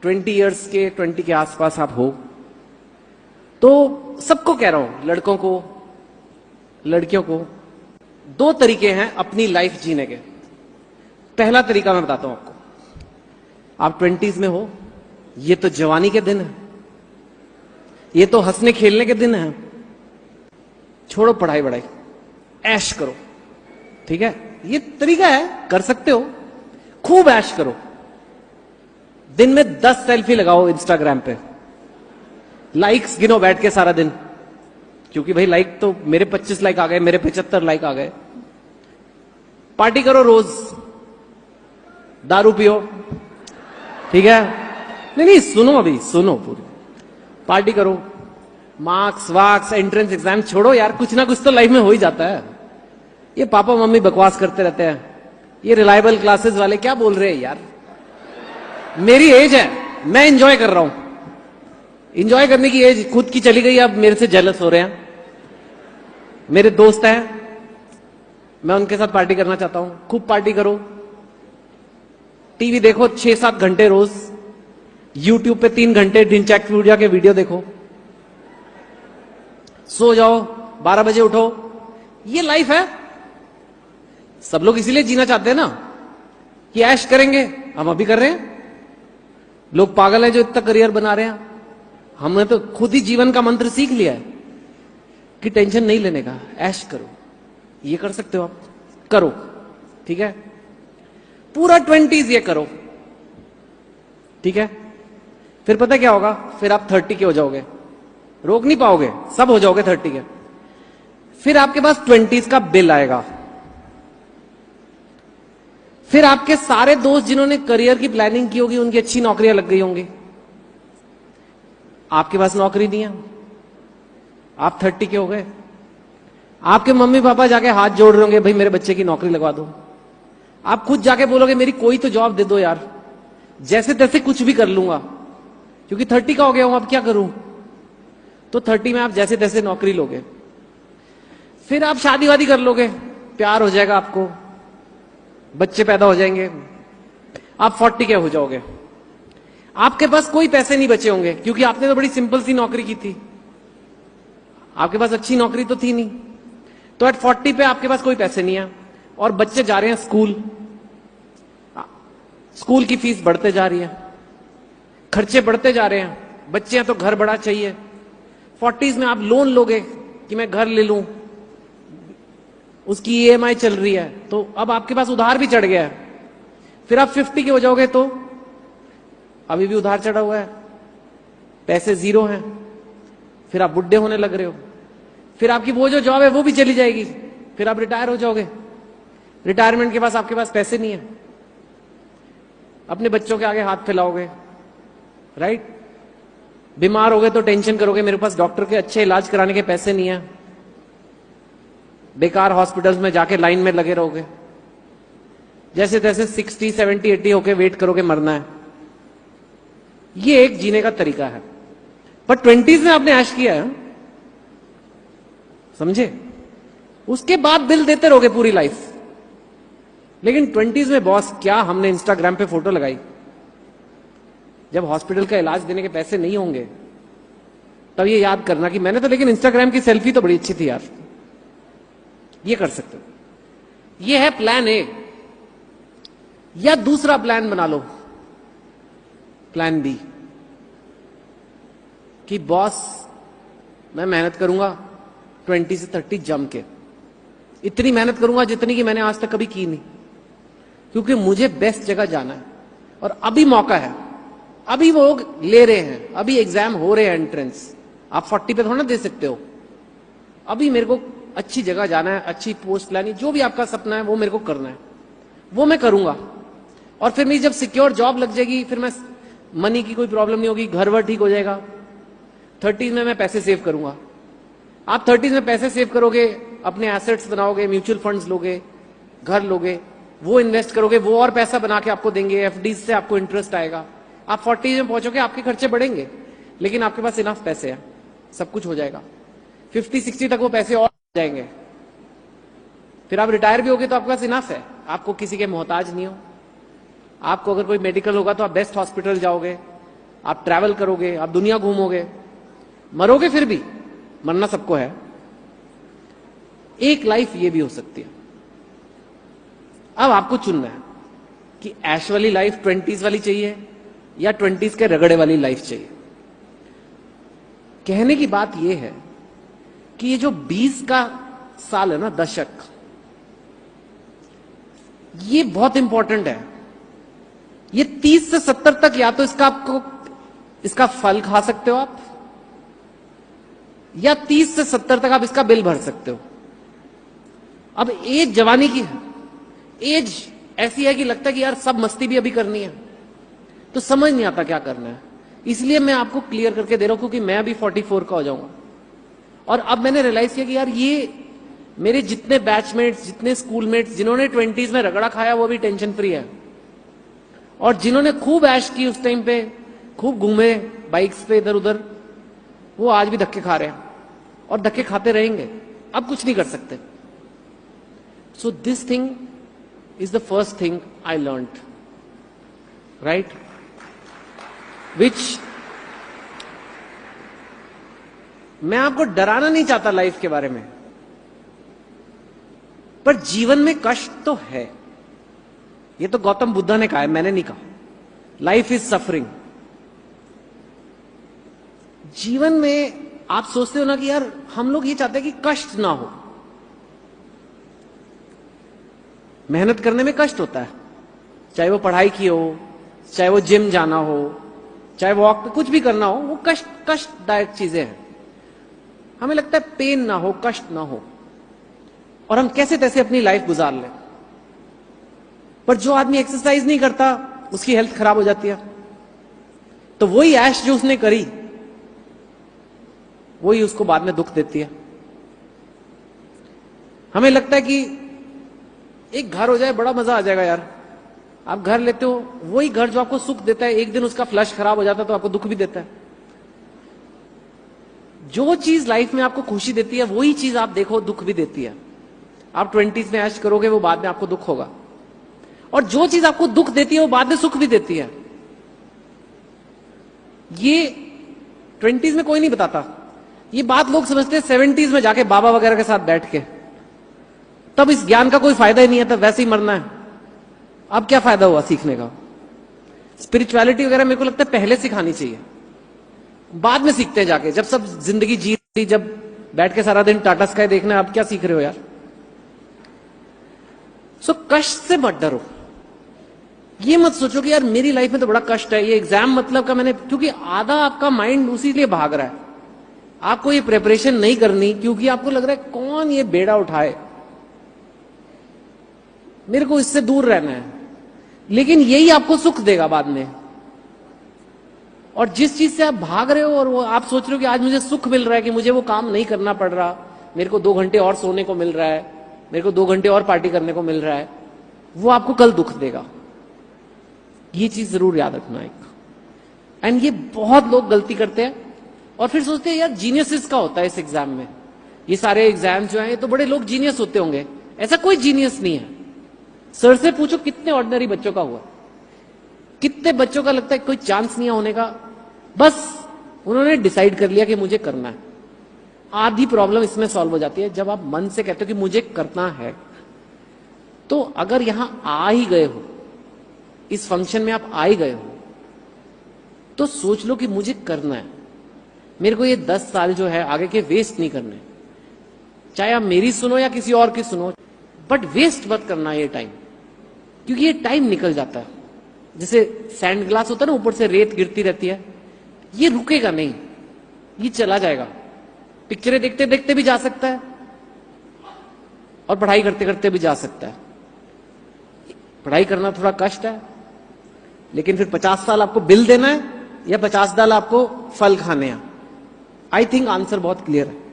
20 years के 20 के आसपास आप हो, तो सबको कह रहा हूं, लड़कों को लड़कियों को, दो तरीके हैं अपनी लाइफ जीने के। पहला तरीका मैं बताता हूं आपको। आप 20s में हो, ये तो जवानी के दिन है, ये तो हंसने खेलने के दिन है। छोड़ो पढ़ाई वढ़ाई, ऐश करो, ठीक है? ये तरीका है, कर सकते हो, खूब ऐश करो। दिन में 10 सेल्फी लगाओ इंस्टाग्राम पे, लाइक्स गिनो बैठ के सारा दिन, क्योंकि भाई लाइक तो मेरे 25 लाइक आ गए, मेरे 75 लाइक आ गए। पार्टी करो रोज, दारू पियो, ठीक है? नहीं सुनो, अभी सुनो पूरी। पार्टी करो, मार्क्स वार्क्स एंट्रेंस एग्जाम छोड़ो यार, कुछ ना कुछ तो लाइफ में हो ही जाता है। ये पापा मम्मी बकवास करते रहते हैं, ये रिलायबल क्लासेस वाले क्या बोल रहे हैं यार। मेरी एज है, मैं एंजॉय कर रहा हूं, एंजॉय करने की एज खुद की चली गई, अब मेरे से जेलस हो रहे हैं। मेरे दोस्त हैं, मैं उनके साथ पार्टी करना चाहता हूं, खूब पार्टी करो। टीवी देखो 6-7 घंटे रोज, यूट्यूब पे 3 घंटे ढिंचैक पूजा के वीडियो देखो, सो जाओ, 12 बजे उठो। ये लाइफ है। सब लोग इसीलिए जीना चाहते हैं ना, कि ऐश करेंगे। हम अभी कर रहे हैं। लोग पागल हैं जो इतना करियर बना रहे हैं। हमने तो खुद ही जीवन का मंत्र सीख लिया है कि टेंशन नहीं लेने का, ऐश करो। ये कर सकते हो आप, करो, ठीक है? पूरा 20s ये करो, ठीक है? फिर पता क्या होगा, फिर आप 30 के हो जाओगे, रोक नहीं पाओगे, सब हो जाओगे 30 के। फिर आपके पास 20s का बिल आएगा। फिर आपके सारे दोस्त जिन्होंने करियर की प्लानिंग की होगी, उनकी अच्छी नौकरियां लग गई होंगी, आपके पास नौकरी नहीं है, आप 30 के हो गए। आपके मम्मी पापा जाके हाथ जोड़ रहे होंगे, भाई मेरे बच्चे की नौकरी लगवा दो। आप खुद जाके बोलोगे मेरी कोई तो जॉब दे दो यार, जैसे तैसे कुछ भी कर लूंगा, क्योंकि 30 का हो गया हूं, अब क्या करूं। तो 30 में आप जैसे तैसे नौकरी लोगे। फिर आप शादी वादी कर लोगे, प्यार हो जाएगा आपको, बच्चे पैदा हो जाएंगे, आप 40 के हो जाओगे। आपके पास कोई पैसे नहीं बचे होंगे, क्योंकि आपने तो बड़ी सिंपल सी नौकरी की थी, आपके पास अच्छी नौकरी तो थी नहीं। तो एट 40 पे आपके पास कोई पैसे नहीं है, और बच्चे जा रहे हैं स्कूल, स्कूल की फीस बढ़ते जा रही है, खर्चे बढ़ते जा रहे हैं, बच्चे हैं तो घर बड़ा चाहिए। 40s में आप लोन लोगे कि मैं घर ले लूं, उसकी EMI चल रही है, तो अब आपके पास उधार भी चढ़ गया है। फिर आप 50 के हो जाओगे तो अभी भी उधार चढ़ा हुआ है, पैसे जीरो हैं। फिर आप बुढ़े होने लग रहे हो, फिर आपकी वो जो जॉब है वो भी चली जाएगी, फिर आप रिटायर हो जाओगे। रिटायरमेंट के पास आपके पास पैसे नहीं है, अपने बच्चों के आगे हाथ फैलाओगे, राइट? बीमार हो गए तो टेंशन करोगे, मेरे पास डॉक्टर के अच्छे इलाज कराने के पैसे नहीं है, बेकार हॉस्पिटल्स में जाके लाइन में लगे रहोगे, जैसे तैसे 60, 70, 80 होके वेट करोगे, मरना है। ये एक जीने का तरीका है। पर 20s में आपने ऐश किया है, समझे? उसके बाद बिल देते रहोगे पूरी लाइफ। लेकिन 20s में बॉस, क्या हमने इंस्टाग्राम पे फोटो लगाई, जब हॉस्पिटल का इलाज देने के पैसे नहीं होंगे तब ये याद करना कि मैंने तो, लेकिन इंस्टाग्राम की सेल्फी तो बड़ी अच्छी थी यार। ये कर सकते हो। ये है प्लान ए। या दूसरा प्लान बना लो, प्लान बी, कि बॉस मैं मेहनत करूंगा 20 से 30 जम के, इतनी मेहनत करूंगा जितनी कि मैंने आज तक कभी की नहीं, क्योंकि मुझे बेस्ट जगह जाना है और अभी मौका है, अभी वो ले रहे हैं, अभी एग्जाम हो रहे हैं एंट्रेंस। आप 40 पे थोड़ा ना दे सकते हो। अभी मेरे को अच्छी जगह जाना है, अच्छी पोस्ट लानी, जो भी आपका सपना है वो मेरे को करना है, वो मैं करूंगा। और फिर मेरी जब सिक्योर जॉब लग जाएगी, फिर मैं, मनी की कोई प्रॉब्लम नहीं होगी, घर वर ठीक हो जाएगा। 30s में मैं पैसे सेव करूंगा। आप 30s में पैसे सेव करोगे, अपने एसेट्स बनाओगे, म्यूचुअल फंड्स लोगे, घर लोगे, वो इन्वेस्ट करोगे, वो और पैसा बना के आपको देंगे, FDs से आपको इंटरेस्ट आएगा। आप 40 में पहुंचोगे, आपके खर्चे बढ़ेंगे, लेकिन आपके पास इनफ पैसे हैं, सब कुछ हो जाएगा। 50-60 तक वो पैसे और जाएंगे। फिर आप रिटायर भी होगे तो आपके पास इनफ है, आपको किसी के मोहताज नहीं हो। आपको अगर कोई मेडिकल होगा तो आप बेस्ट हॉस्पिटल जाओगे, आप ट्रैवल करोगे, आप दुनिया घूमोगे, मरोगे फिर भी, मरना सबको है। एक लाइफ ये भी हो सकती है। अब आपको चुनना है कि ऐश वाली लाइफ 20s वाली चाहिए या 20s के रगड़े वाली लाइफ चाहिए। कहने की बात यह है कि ये जो 20 का साल है ना, दशक, ये बहुत इंपॉर्टेंट है। ये 30 से 70 तक या तो इसका फल खा सकते हो आप, या 30 से 70 तक आप इसका बिल भर सकते हो। अब एज जवानी की है, एज ऐसी है कि लगता है कि यार सब मस्ती भी अभी करनी है, तो समझ नहीं आता क्या करना है। इसलिए मैं आपको क्लियर करके दे रहा हूं, क्योंकि मैं अभी 44 का हो जाऊंगा। और अब मैंने रियलाइज किया कि यार ये मेरे जितने बैचमेट्स, जितने स्कूलमेट्स जिन्होंने 20s में रगड़ा खाया वो भी टेंशन फ्री है, और जिन्होंने खूब ऐश की उस टाइम पे, खूब घूमे बाइक्स पे इधर उधर, वो आज भी धक्के खा रहे हैं और धक्के खाते रहेंगे। अब कुछ नहीं कर सकते। So this thing is the first thing I learned, right, which मैं आपको डराना नहीं चाहता लाइफ के बारे में, पर जीवन में कष्ट तो है। ये तो गौतम बुद्धा ने कहा है, मैंने नहीं कहा। Life is suffering. जीवन में आप सोचते हो ना कि यार हम लोग ये चाहते हैं कि कष्ट ना हो। मेहनत करने में कष्ट होता है, चाहे वो पढ़ाई की हो, चाहे वो जिम जाना हो, चाहे वॉक पे कुछ भी करना हो, वो कष्टदायक चीजें हैं। हमें लगता है पेन ना हो, कष्ट ना हो, और हम कैसे तैसे अपनी लाइफ गुजार लें। पर जो आदमी एक्सरसाइज नहीं करता उसकी हेल्थ खराब हो जाती है, तो वही ऐश जो उसने करी वही उसको बाद में दुख देती है। हमें लगता है कि एक घर हो जाए बड़ा मजा आ जाएगा यार। आप घर लेते हो, वही घर जो आपको सुख देता है, एक दिन उसका फ्लश खराब हो जाता है तो आपको दुख भी देता है। जो चीज लाइफ में आपको खुशी देती है वही चीज आप देखो दुख भी देती है। आप 20s में ऐश करोगे, वो बाद में आपको दुख होगा, और जो चीज आपको दुख देती है वो बाद में सुख भी देती है। ये 20s में कोई नहीं बताता। ये बात लोग समझते हैं 70s में जाके बाबा वगैरह के साथ बैठ के, तब इस ज्ञान का कोई फायदा ही नहीं है, तब वैसे ही मरना है। अब क्या फायदा हुआ सीखने का? स्पिरिचुअलिटी वगैरह मेरे को लगता है पहले सिखानी चाहिए, बाद में सीखते हैं जाके, जब सब जिंदगी जी रही, जब बैठ के सारा दिन टाटा स्काई देखना। अब क्या सीख रहे हो यार? सो कष्ट से मत डरो। ये मत सोचो कि यार मेरी लाइफ में तो बड़ा कष्ट है, ये एग्जाम मतलब का मैंने, क्योंकि आधा आपका माइंड उसी लिए भाग रहा है। आपको ये प्रिपरेशन नहीं करनी क्योंकि आपको लग रहा है कौन ये बेड़ा उठाए, मेरे को इससे दूर रहना है। लेकिन यही आपको सुख देगा बाद में। और जिस चीज से आप भाग रहे हो और वो आप सोच रहे हो कि आज मुझे सुख मिल रहा है कि मुझे वो काम नहीं करना पड़ रहा, मेरे को 2 घंटे और सोने को मिल रहा है, मेरे को 2 घंटे और पार्टी करने को मिल रहा है, वो आपको कल दुख देगा। ये चीज जरूर याद रखना एक। एंड ये बहुत लोग गलती करते हैं और फिर सोचते हैं यार जीनियस इसका होता है इस एग्जाम में, ये सारे एग्जाम जो हैं तो बड़े लोग जीनियस होते होंगे। ऐसा कोई जीनियस नहीं है। सर से पूछो कितने ऑर्डिनरी बच्चों का हुआ, कितने बच्चों का लगता है कोई चांस नहीं है होने का, बस उन्होंने डिसाइड कर लिया कि मुझे करना है। आधी प्रॉब्लम इसमें सॉल्व हो जाती है जब आप मन से कहते हो कि मुझे करना है। तो अगर यहां आ ही गए हो, इस फंक्शन में आप आ ही गए हो, तो सोच लो कि मुझे करना है। मेरे को ये 10 साल जो है आगे के वेस्ट नहीं करने, चाहे आप मेरी सुनो या किसी और की सुनो, बट वेस्ट मत करना ये टाइम, क्योंकि ये टाइम निकल जाता है। जैसे सैंड ग्लास होता है ना, ऊपर से रेत गिरती रहती है, ये रुकेगा नहीं, ये चला जाएगा। पिक्चरें देखते देखते भी जा सकता है और पढ़ाई करते करते भी जा सकता है। पढ़ाई करना थोड़ा कष्ट है, लेकिन फिर 50 साल आपको बिल देना है या 50 साल आपको फल खाने हैं? आई थिंक आंसर बहुत क्लियर है।